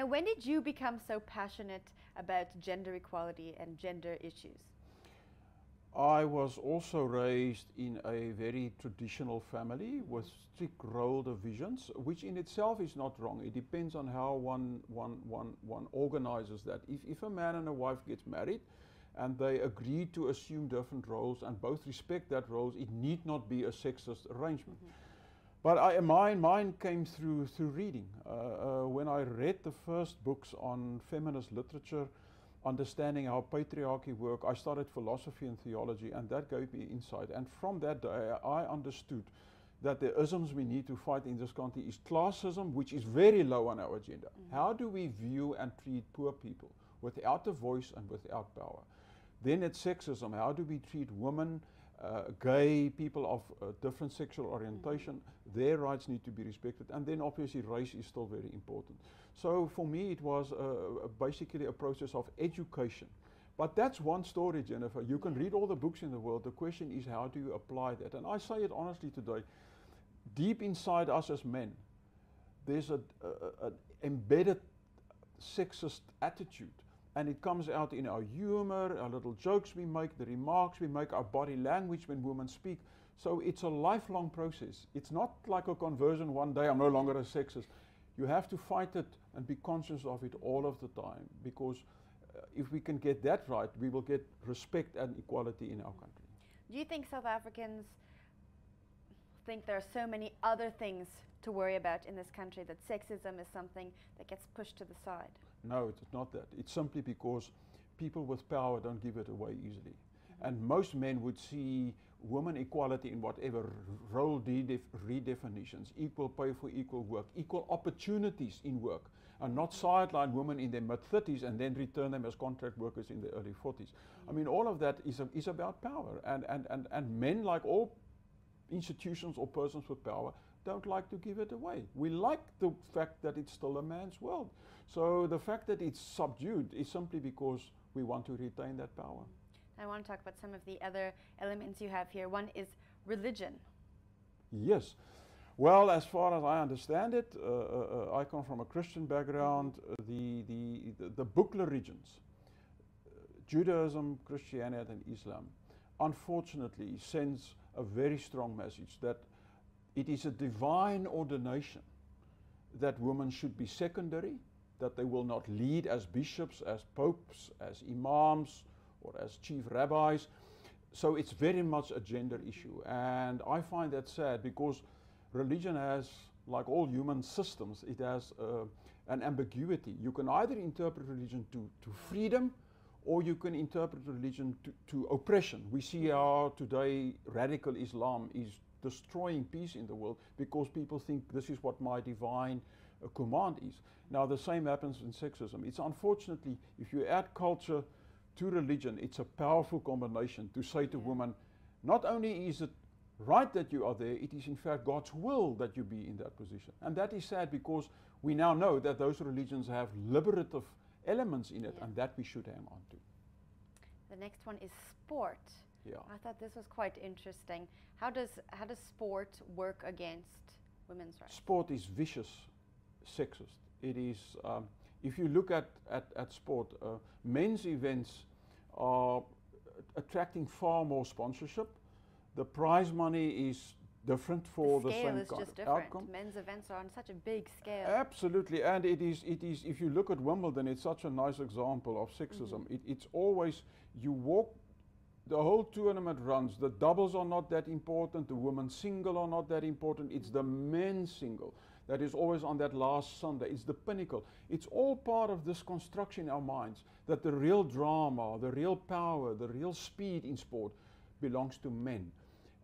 Now, when did you become so passionate about gender equality and gender issues? I was also raised in a very traditional family with strict role divisions, which in itself is not wrong. It depends on how one organizes that. If a man and a wife gets married and they agree to assume different roles and both respect that roles, it need not be a sexist arrangement. But mine came through reading. When I read the first books on feminist literature, understanding how patriarchy works, I started philosophy and theology, and that gave me insight. And from that day, I understood that the isms we need to fight in this country is classism, which is very low on our agenda. How do we view and treat poor people without a voice and without power? Then it's sexism. How do we treat women, gay, people of different sexual orientation? Their rights need to be respected. And then obviously race is still very important. So for me it was basically a process of education. But that's one story, Jennifer. You can read all the books in the world. The question is, how do you apply that? And I say it honestly today, deep inside us as men, there's an embedded sexist attitude. And it comes out in our humor, our little jokes we make, the remarks we make, our body language when women speak. So it's a lifelong process. It's not like a conversion one day, I'm no longer a sexist. You have to fight it and be conscious of it all of the time, because if we can get that right, we will get respect and equality in our country. Do you think South Africans think there are so many other things to worry about in this country that sexism is something that gets pushed to the side? No, it's not that. It's simply because people with power don't give it away easily. And most men would see women equality in whatever role redefinitions, equal pay for equal work, equal opportunities in work, and not sideline women in their mid-30s and then return them as contract workers in the early 40s. I mean, all of that is about power. And men, like all institutions or persons with power, don't like to give it away. We like the fact that it's still a man's world. So the fact that it's subdued is simply because we want to retain that power. I want to talk about some of the other elements you have here. One is religion. Yes. Well, as far as I understand it, I come from a Christian background. The book religions, Judaism, Christianity, and Islam, unfortunately sends a very strong message that it is a divine ordination that women should be secondary, that they will not lead as bishops, as popes, as imams, or as chief rabbis. So it's very much a gender issue. And I find that sad because religion has, like all human systems, it has an ambiguity. You can either interpret religion to freedom, or you can interpret religion to oppression. We see how today radical Islam is destroying peace in the world because people think this is what my divine command is. Now the same happens in sexism. It's unfortunately, if you add culture to religion, it's a powerful combination to say to women, not only is it right that you are there, it is in fact God's will that you be in that position. And that is sad because we now know that those religions have liberative elements in it, and that we should hang on to. The next one is sport. Yeah. I thought this was quite interesting. How does sport work against women's rights? Sport is vicious sexist. It is, if you look at sport, men's events are attracting far more sponsorship. The prize money is different for the same kind of outcome. The scale is just different. Men's events are on such a big scale. Absolutely, and it is. If you look at Wimbledon, it's such a nice example of sexism. It's always, you walk, the whole tournament runs, the doubles are not that important, the women's single are not that important, it's the men's single that is always on that last Sunday. It's the pinnacle. It's all part of this construction in our minds that the real drama, the real power, the real speed in sport belongs to men.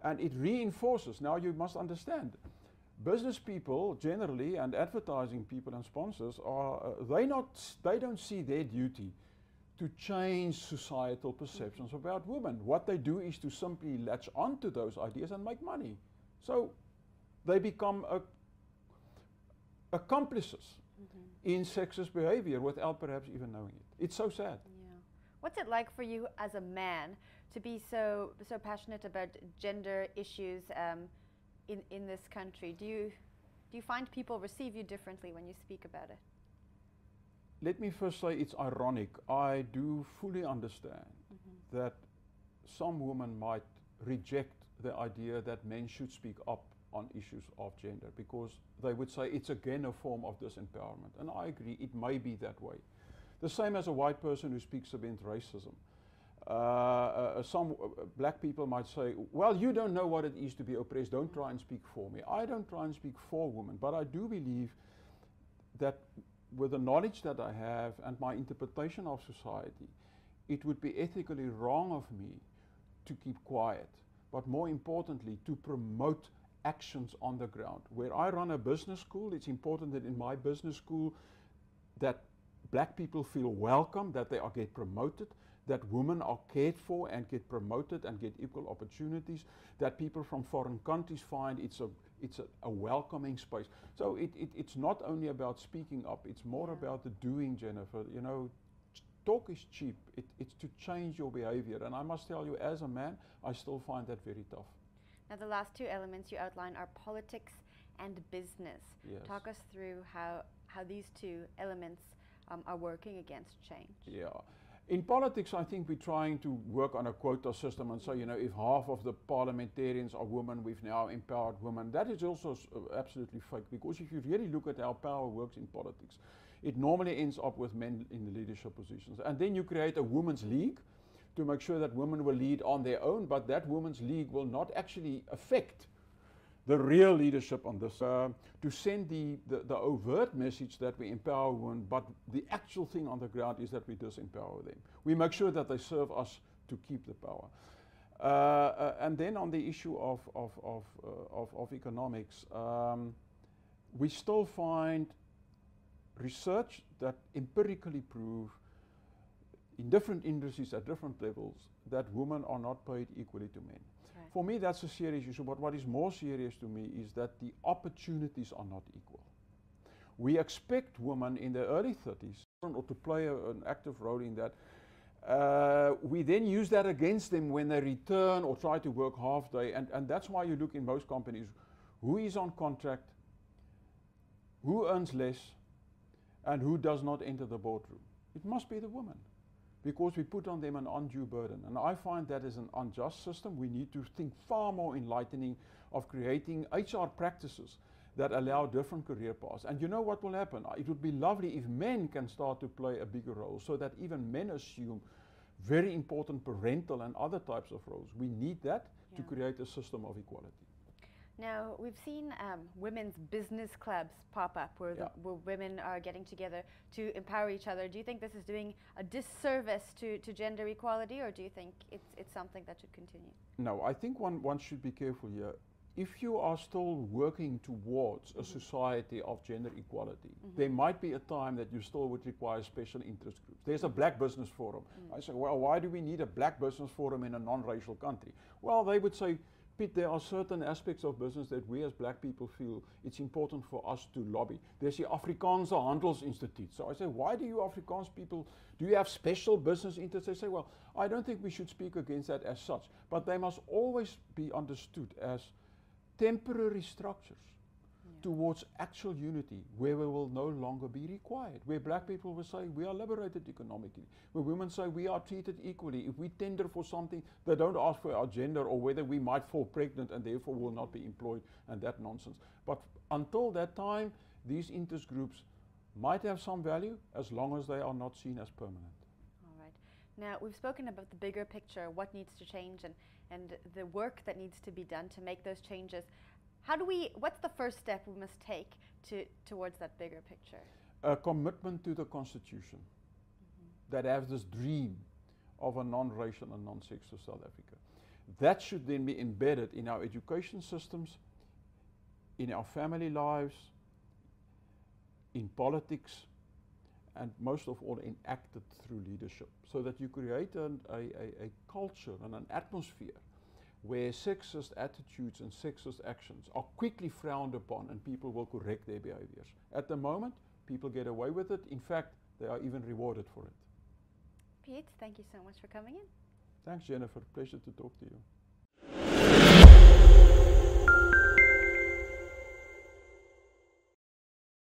And it reinforces, now you must understand, business people generally and advertising people and sponsors are, they don't see their duty to change societal perceptions about women. What they do is to simply latch onto those ideas and make money. So they become accomplices in sexist behavior without perhaps even knowing it. It's so sad. Yeah. What's it like for you as a man to be so passionate about gender issues in this country? Do you find people receive you differently when you speak about it? let me first say it's ironic. I do fully understand that some women might reject the idea that men should speak up on issues of gender because they would say it's again a form of disempowerment. And I agree, it may be that way. The same as a white person who speaks against racism. Some black people might say, well, you don't know what it is to be oppressed, don't try and speak for me. I don't try and speak for women, but I do believe that with the knowledge that I have and my interpretation of society, it would be ethically wrong of me to keep quiet, but more importantly, to promote actions on the ground. Where I run a business school, it's important that in my business school that black people feel welcome, that they get promoted, that women are cared for and get promoted and get equal opportunities, that people from foreign countries find it's a welcoming space. So it's not only about speaking up, it's more about the doing, Jennifer. You know, talk is cheap. It's to change your behavior. And I must tell you, as a man, I still find that very tough. Now, the last two elements you outline are politics and business. Yes. Talk us through how these two elements are working against change. Yeah. In politics, I think we're trying to work on a quota system and say, you know, if half of the parliamentarians are women, we've now empowered women. That is also absolutely fake, because if you really look at how power works in politics, it normally ends up with men in the leadership positions. And then you create a women's league to make sure that women will lead on their own, but that women's league will not actually affect the real leadership on this, to send the overt message that we empower women, but the actual thing on the ground is that we disempower them. We make sure that they serve us to keep the power. And then on the issue of economics, we still find research that empirically prove in different industries at different levels that women are not paid equally to men. Right. For me, that's a serious issue, but what is more serious to me is that the opportunities are not equal. We expect women in their early 30s or to play an active role in that. We then use that against them when they return or try to work half day, and that's why you look in most companies, who is on contract, who earns less, and who does not enter the boardroom. It must be the woman, because we put on them an undue burden. And I find that is an unjust system. We need to think far more enlightening of creating HR practices that allow different career paths. And you know what will happen? It would be lovely if men can start to play a bigger role, so that even men assume very important parental and other types of roles. We need that to create a system of equality. Now, we've seen women's business clubs pop up where, where women are getting together to empower each other. Do you think this is doing a disservice to gender equality, or do you think it's something that should continue? No, I think one should be careful here. If you are still working towards a society of gender equality, there might be a time that you still would require special interest groups. There's a Black Business Forum. I say, well, why do we need a Black Business Forum in a non-racial country? Well, they would say, Piet, there are certain aspects of business that we as black people feel it's important for us to lobby. There's the Afrikaanse Handelsinstituut. So I say, why do you Afrikaans people, do you have special business interests? They say, well, I don't think we should speak against that as such, but they must always be understood as temporary structures towards actual unity, where we will no longer be required, where black people will say we are liberated economically, where women say we are treated equally. If we tender for something, they don't ask for our gender or whether we might fall pregnant and therefore will not be employed, and that nonsense. But until that time, these interest groups might have some value as long as they are not seen as permanent. All right. Now, we've spoken about the bigger picture, what needs to change, and the work that needs to be done to make those changes. What's the first step we must take towards that bigger picture? A commitment to the Constitution that has this dream of a non-racial and non-sexist South Africa. That should then be embedded in our education systems, in our family lives, in politics, and most of all enacted through leadership, so that you create a culture and an atmosphere where sexist attitudes and sexist actions are quickly frowned upon and people will correct their behaviors. At the moment, people get away with it. In fact, they are even rewarded for it. Piet, thank you so much for coming in. Thanks, Jennifer. Pleasure to talk to you.